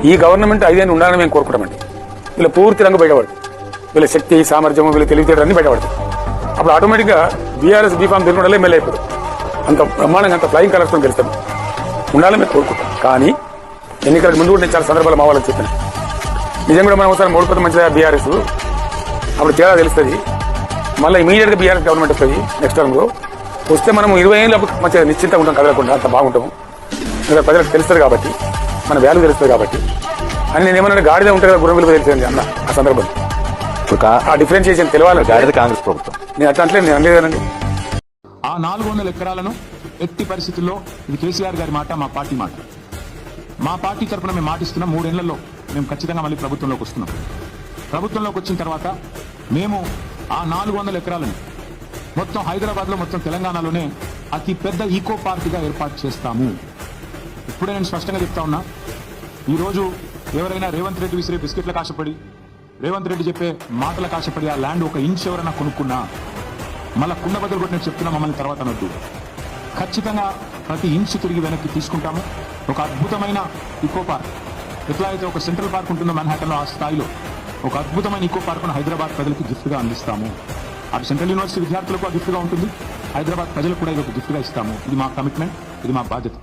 ఈ గవర్నమెంట్ 5 ఏళ్ళు ఉండాలని మేము కోరుకుంటామండి. వీళ్ళ పూర్తి రంగు బయటపడుతుంది, వీళ్ళ శక్తి సామర్థ్యం వీళ్ళ తెలివితేటలన్నీ బయటపడుతుంది. అప్పుడు ఆటోమేటిక్గా బీఆర్ఎస్ బీఫామ్ తెలియడం ఎమ్మెల్యే అయిపోతుంది. అంత బ్రహ్మాండంగా అంత ఫ్లయింగ్ కలర్స్తో గెలుస్తాం, ఉండాలని మేము కోరుకుంటాం. కానీ ఎన్నికలకు ముందు కూడా నేను చాలా సందర్భాలు మా వాళ్ళకి చెప్పాను, నిజం కూడా మనం ఒకసారి ఓడిపోతే మంచిదా బీఆర్ఎస్, అప్పుడు తేడా తెలుస్తుంది. మళ్ళీ ఇమీడియట్గా బీఆర్ఎస్ గవర్నమెంట్ వస్తుంది నెక్స్ట్ టర్మ్లో. వస్తే మనం 20 ఏళ్ళు మంచిగా నిశ్చింతగా ఉంటాం, కదలకుండా అంత బాగుంటాము. ఇంకా ప్రజలకు తెలుస్తుంది కాబట్టి, మన వాల్యూ తెలుస్తుంది కాబట్టి అని నేను ఏమన్నా గాడిద ఉంటుంది కదా గుర్రం విలువ తెలిసింది అన్న ఆ సందర్భంలో. ఆ డిఫరెన్షియేషన్ తెలవాలి. గాడిద కాంగ్రెస్ ప్రభుత్వం నేను అట్లా అంటే నేను అనలేదనండి. ఆ 400 ఎకరాలను ఎట్టి పరిస్థితుల్లో, ఇది కేసీఆర్ గారి మాట, మా పార్టీ మాట. మా పార్టీ తరఫున మేము మాటిస్తున్నాం, 3 ఏళ్లలో మేము ఖచ్చితంగా మళ్ళీ ప్రభుత్వంలోకి వస్తున్నాం. ప్రభుత్వంలోకి వచ్చిన తర్వాత మేము ఆ 400 ఎకరాలను మొత్తం హైదరాబాద్లో, మొత్తం తెలంగాణలోనే అతి పెద్ద ఈకో పార్క్గా ఏర్పాటు చేస్తాము. ఇప్పుడే నేను స్పష్టంగా చెప్తా ఉన్నా, ఈరోజు ఎవరైనా రేవంత్ రెడ్డి విసిరే బిస్కెట్లకు ఆశపడి, రేవంత్ రెడ్డి చెప్పే మాటలకు ఆశపడి ఆ ల్యాండ్ ఒక ఇంచ్ ఎవరైనా కొనుక్కున్నా మళ్ళీ కుండ బదులు కొట్టి నేను చెప్తున్నా, మమ్మల్ని తర్వాత అనొద్దు. ఖచ్చితంగా ప్రతి ఇంచ్ తిరిగి వెనక్కి తీసుకుంటాము. ఒక అద్భుతమైన ఈకో పార్క్, ఎట్లా అయితే ఒక సెంట్రల్ పార్క్ ఉంటుందో మన్హాటన్లో, ఆ స్థాయిలో ఒక అద్భుతమైన ఈకో పార్క్ను హైదరాబాద్ ప్రజలకు గిఫ్ట్గా అందిస్తాము. అటు సెంట్రల్ యూనివర్సిటీ విద్యార్థులకు ఆ గిఫ్ట్గా ఉంటుంది, హైదరాబాద్ ప్రజలకు కూడా ఇది ఒక గిఫ్ట్గా ఇస్తాము. ఇది మా కమిట్మెంట్, ఇది మా బాధ్యత.